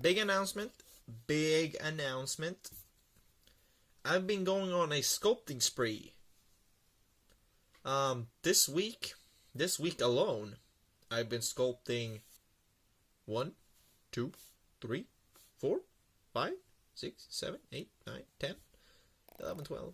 Big announcement. Big announcement. I've been going on a sculpting spree. This week alone, I've been sculpting 1, 2, 3, 4, 5, 6, 7, 8, 9, 10, 11, 12,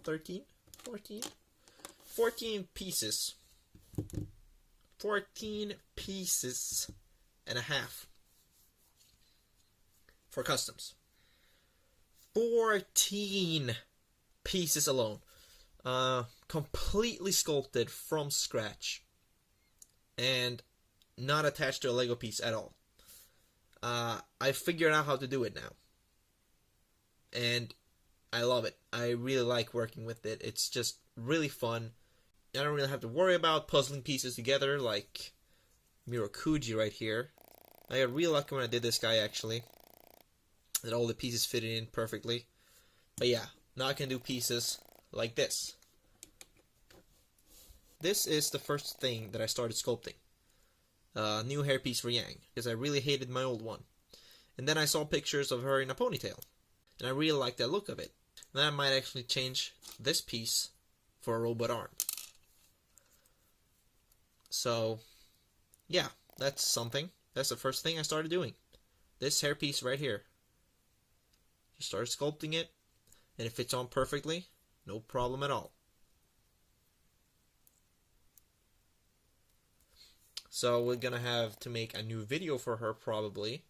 13, 14, 14 pieces. 14 pieces and a half for customs. 14 pieces alone. Completely sculpted from scratch. And not attached to a Lego piece at all. I figured out how to do it now. And I love it. I really like working with it. It's just really fun. I don't really have to worry about puzzling pieces together like Mirokuji right here. I got real lucky when I did this guy actually. That all the pieces fit in perfectly. But yeah, now I can do pieces like this. This is the first thing that I started sculpting. New hairpiece for Yang, because I really hated my old one. And then I saw pictures of her in a ponytail. And I really liked that look of it. And then I might actually change this piece for a robot arm. So, yeah, that's something. That's the first thing I started doing. This hairpiece right here. Just started sculpting it, and it fits on perfectly. No problem at all. So we're gonna have to make a new video for her probably.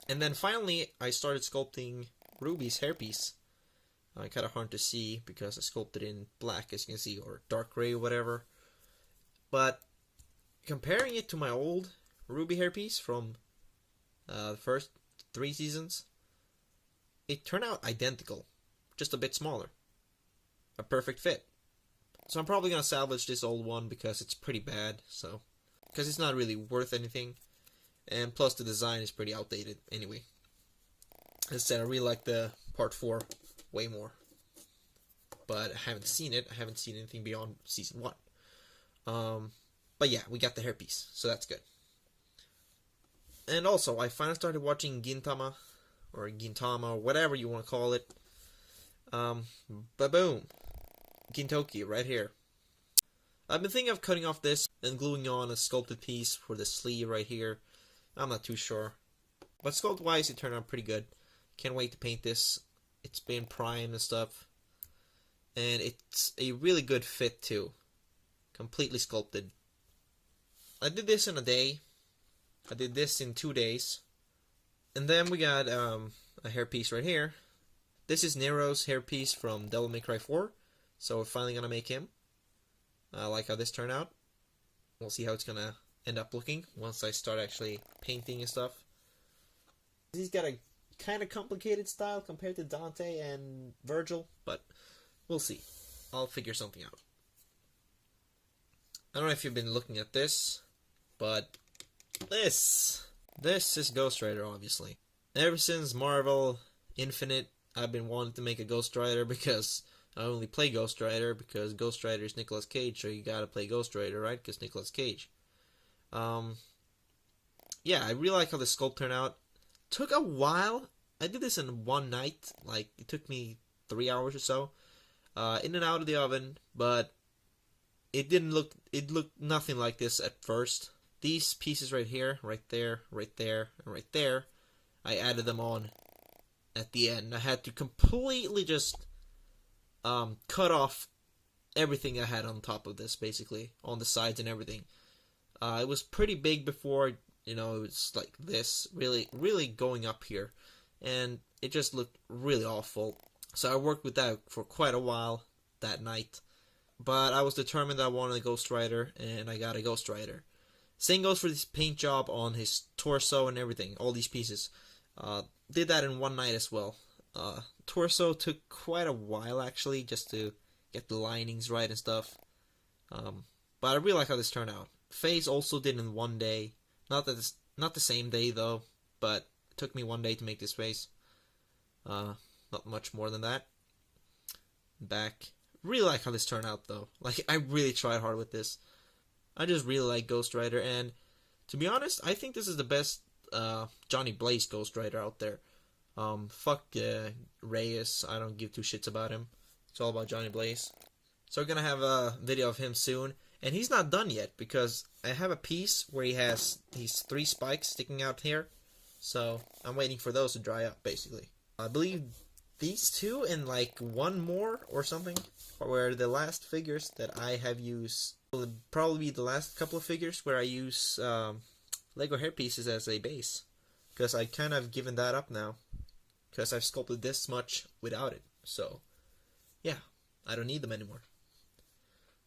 And then finally, I started sculpting Ruby's hairpiece. Kind of hard to see because I sculpted in black, as you can see, or dark gray or whatever. But comparing it to my old Ruby hairpiece from the first 3 seasons, it turned out identical, just a bit smaller. A perfect fit. So I'm probably going to salvage this old one because it's pretty bad, because it's not really worth anything. And plus the design is pretty outdated anyway. As I said, I really like the part 4 way more. But I haven't seen it. I haven't seen anything beyond season 1. But yeah, we got the hairpiece, so that's good. And also, I finally started watching Gintama, or whatever you want to call it. Ba-boom. Gintoki, right here. I've been thinking of cutting off this and gluing on a sculpted piece for the sleeve right here. I'm not too sure. But sculpt-wise, it turned out pretty good. Can't wait to paint this. It's been primed and stuff. And it's a really good fit, too. Completely sculpted. I did this in a day. I did this in 2 days. And then we got a hairpiece right here. This is Nero's hairpiece from Devil May Cry 4. So we're finally going to make him. I like how this turned out. We'll see how it's going to end up looking once I start actually painting and stuff. He's got a kind of complicated style compared to Dante and Virgil, but we'll see. I'll figure something out. I don't know if you've been looking at this, but this is Ghost Rider, obviously. Ever since Marvel Infinite, I've been wanting to make a Ghost Rider because I only play Ghost Rider because Ghost Rider is Nicolas Cage, so you gotta play Ghost Rider, right? Because Nicolas Cage. Yeah, I really like how the sculpt turned out. Took a while. I did this in one night. Like, it took me 3 hours or so. In and out of the oven, but it looked nothing like this at first. These pieces right here, right there, and right there, I added them on at the end. I had to completely just cut off everything I had on top of this, basically, on the sides and everything. It was pretty big before, it was like this, really going up here, and it just looked really awful. So I worked with that for quite a while that night. But I was determined that I wanted a Ghost Rider, and I got a Ghost Rider. Same goes for this paint job on his torso and everything, all these pieces. Did that in one night as well. Torso took quite a while, actually, just to get the linings right and stuff. But I really like how this turned out. Face also did in one day. Not the same day, though, but it took me 1 day to make this face. Not much more than that. Back. Really like how this turned out, though. Like, I really tried hard with this. I just really like Ghost Rider, and to be honest, I think this is the best Johnny Blaze Ghost Rider out there. Fuck Reyes. I don't give two shits about him. It's all about Johnny Blaze. So we're gonna have a video of him soon. And he's not done yet, because I have a piece where he has these 3 spikes sticking out here. So I'm waiting for those to dry up, basically. I believe these 2 and like 1 more or something were the last figures that I have used. Will probably be the last couple of figures where I use Lego hair pieces as a base. Because I kind of given that up now. Because I've sculpted this much without it. So, yeah, I don't need them anymore.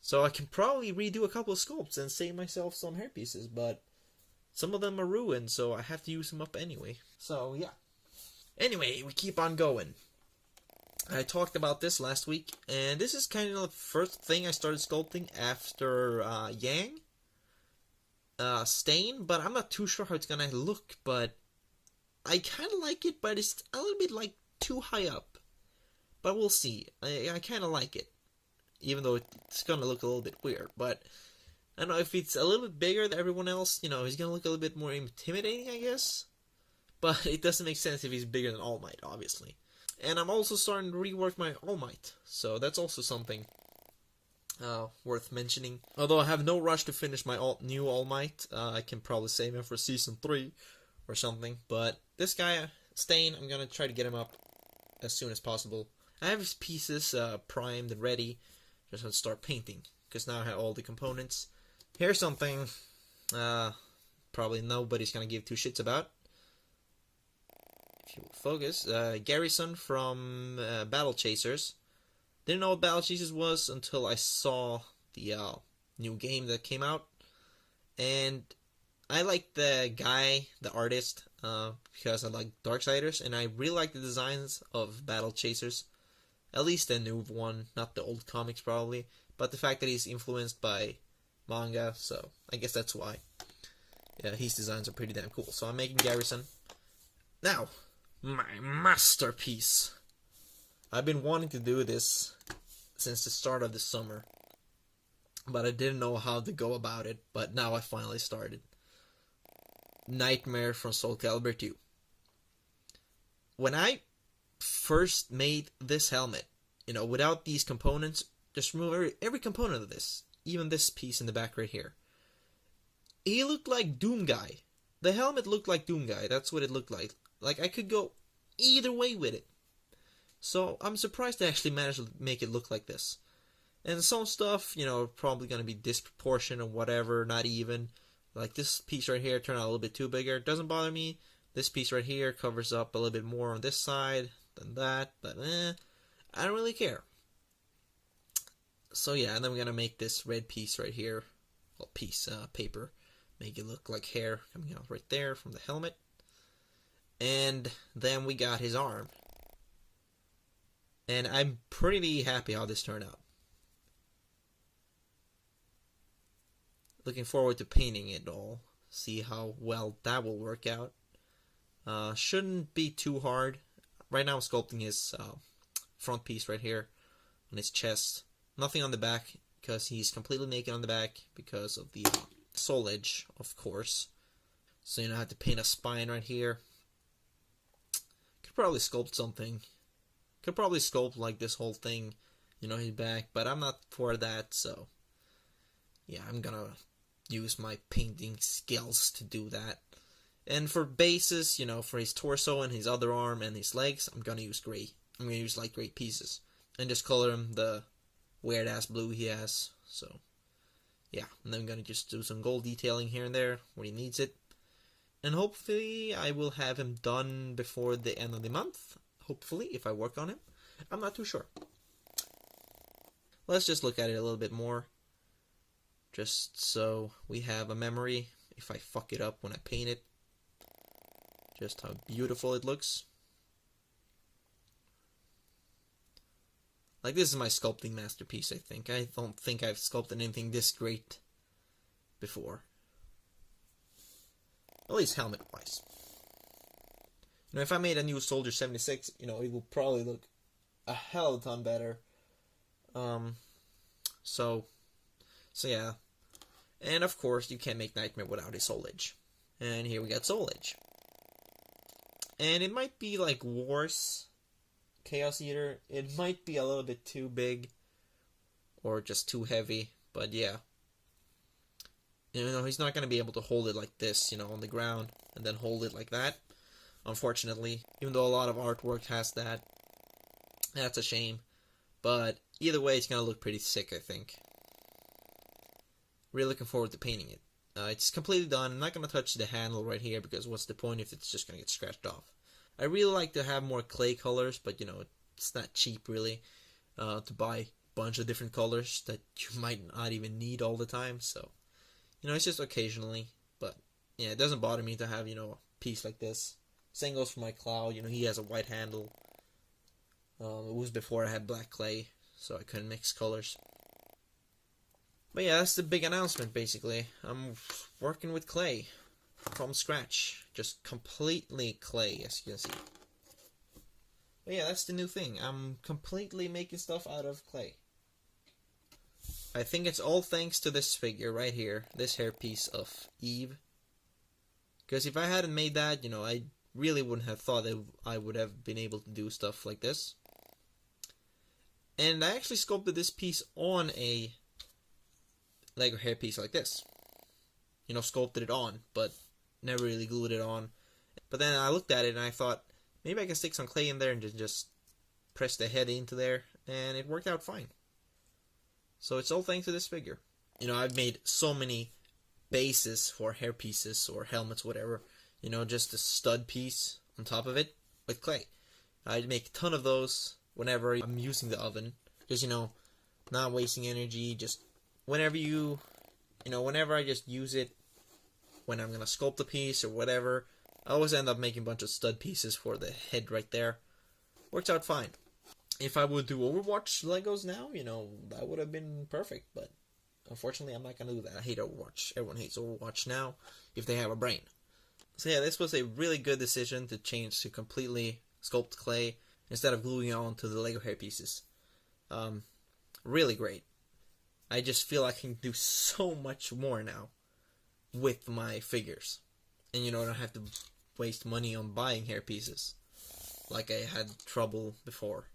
So I can probably redo a couple of sculpts and save myself some hair pieces, but some of them are ruined, so I have to use them up anyway. So, yeah. Anyway, we keep on going. I talked about this last week, and this is kind of the first thing I started sculpting after Yang. Stain, but I'm not too sure how it's gonna look, but I kind of like it, but it's a little bit like too high up. But we'll see. I kind of like it. Even though it's gonna look a little bit weird, but I don't know, if it's a little bit bigger than everyone else, you know, he's gonna look a little bit more intimidating, I guess. But it doesn't make sense if he's bigger than All Might, obviously. And I'm also starting to rework my All Might, so that's also something worth mentioning. Although I have no rush to finish my new All Might, I can probably save him for Season 3 or something. But this guy, Stain, I'm gonna try to get him up as soon as possible. I have his pieces primed and ready. Just have to start painting, because now I have all the components. Here's something probably nobody's gonna give 2 shits about. If you focus, Garrison from Battle Chasers. Didn't know what Battle Chasers was until I saw the new game that came out. And I like the guy, the artist, because I like Darksiders, and I really like the designs of Battle Chasers. At least the new one, not the old comics probably. But the fact that he's influenced by manga, so I guess that's why. Yeah, his designs are pretty damn cool. So I'm making Garrison. Now, my masterpiece. I've been wanting to do this since the start of the summer. But I didn't know how to go about it, but now I finally started. Nightmare from Soul Calibur 2. When I first made this helmet, you know, without these components, just remove every component of this, even this piece in the back right here. He looked like Doom Guy. The helmet looked like Doom Guy. That's what it looked like. Like, I could go either way with it. So I'm surprised they actually managed to make it look like this. And some stuff, you know, probably going to be disproportionate or whatever, not even. Like this piece right here turned out a little bit too bigger. It doesn't bother me. This piece right here covers up a little bit more on this side than that, but I don't really care. So yeah, and then we're gonna make this red piece right here, well, paper, make it look like hair coming out right there from the helmet. And then we got his arm. And I'm pretty happy how this turned out. Looking forward to painting it all, see how well that will work out. Shouldn't be too hard. Right now I'm sculpting his front piece right here on his chest. Nothing on the back, because he's completely naked on the back because of the Solich, of course. So, you know, I have to paint a spine right here. Could probably sculpt something. Could probably sculpt like this whole thing, you know, his back, but I'm not for that, so yeah, I'm gonna use my painting skills to do that. And for bases, you know, for his torso and his other arm and his legs, I'm gonna use gray. I'm gonna use light gray pieces. And just color him the weird ass blue he has. So, yeah. And then I'm gonna just do some gold detailing here and there where he needs it. And hopefully I will have him done before the end of the month. Hopefully, if I work on him. I'm not too sure. Let's just look at it a little bit more. Just so we have a memory if I fuck it up when I paint it. Just how beautiful it looks. Like, this is my sculpting masterpiece, I think. I don't think I've sculpted anything this great before. At least helmet-wise. You know, if I made a new Soldier 76, you know, it would probably look a hell of a ton better. So yeah. And of course, you can't make Nightmare without a Solich. And here we got Solich. And it might be like Wars Chaos Eater. It might be a little bit too big or just too heavy, but yeah. You know, he's not going to be able to hold it like this, you know, on the ground and then hold it like that, unfortunately. Even though a lot of artwork has that. That's a shame. But either way, it's going to look pretty sick, I think. Really looking forward to painting it. It's completely done. I'm not going to touch the handle right here because what's the point if it's just going to get scratched off. I really like to have more clay colors, but you know, it's not cheap really to buy a bunch of different colors that you might not even need all the time. So, you know, it's just occasionally. But yeah, it doesn't bother me to have, you know, a piece like this. Same goes for my cloud. You know, he has a white handle. It was before I had black clay, so I couldn't mix colors. But yeah, that's the big announcement, basically. I'm working with clay from scratch. Just completely clay, as you can see. But yeah, that's the new thing. I'm completely making stuff out of clay. I think it's all thanks to this figure right here. This hairpiece of Eve. Because if I hadn't made that, you know, I really wouldn't have thought that I would have been able to do stuff like this. And I actually sculpted this piece on a Lego hairpiece like this. You know, sculpted it on, but never really glued it on. But then I looked at it and I thought, maybe I can stick some clay in there and just press the head into there, and it worked out fine. So it's all thanks to this figure. You know, I've made so many bases for hairpieces or helmets, whatever. You know, just a stud piece on top of it with clay. I'd make a ton of those whenever I'm using the oven. Just, you know, not wasting energy, just whenever whenever I just use it, when I'm going to sculpt a piece or whatever, I always end up making a bunch of stud pieces for the head right there. Works out fine. If I would do Overwatch Legos now, you know, that would have been perfect, but unfortunately I'm not going to do that. I hate Overwatch. Everyone hates Overwatch now if they have a brain. So yeah, this was a really good decision to change to completely sculpt clay instead of gluing it onto the Lego hair pieces. Really great. I just feel I can do so much more now with my figures. And you know, I don't have to waste money on buying hair pieces like I had trouble before.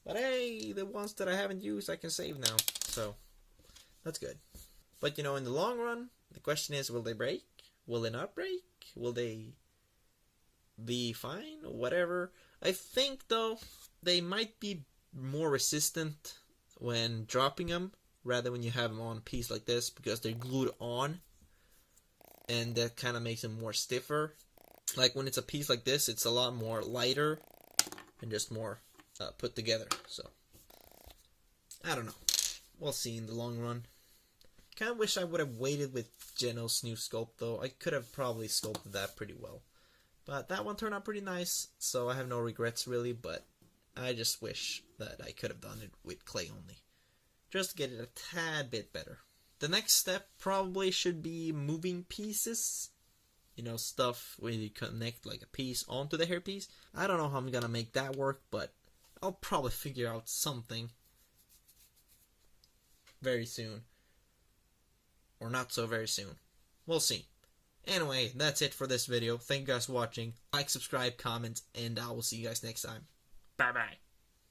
But hey, the ones that I haven't used I can save now, so that's good. But you know, in the long run, the question is, will they break? Will they not break? Will they be fine? Whatever. I think, though, they might be more resistant when dropping them rather when you have them on a piece like this, because they're glued on, and that kind of makes them more stiffer. Like when it's a piece like this, it's a lot more lighter and just more put together. So I don't know. We'll see in the long run. Kind of wish I would have waited with Geno's new sculpt, though. I could have probably sculpted that pretty well. But that one turned out pretty nice, so I have no regrets really, but I just wish that I could have done it with clay only. Just to get it a tad bit better. The next step probably should be moving pieces. You know, stuff where you connect like a piece onto the hairpiece. I don't know how I'm gonna make that work, but I'll probably figure out something very soon. Or not so very soon. We'll see. Anyway, that's it for this video. Thank you guys for watching. Like, subscribe, comment, and I will see you guys next time. Bye-bye.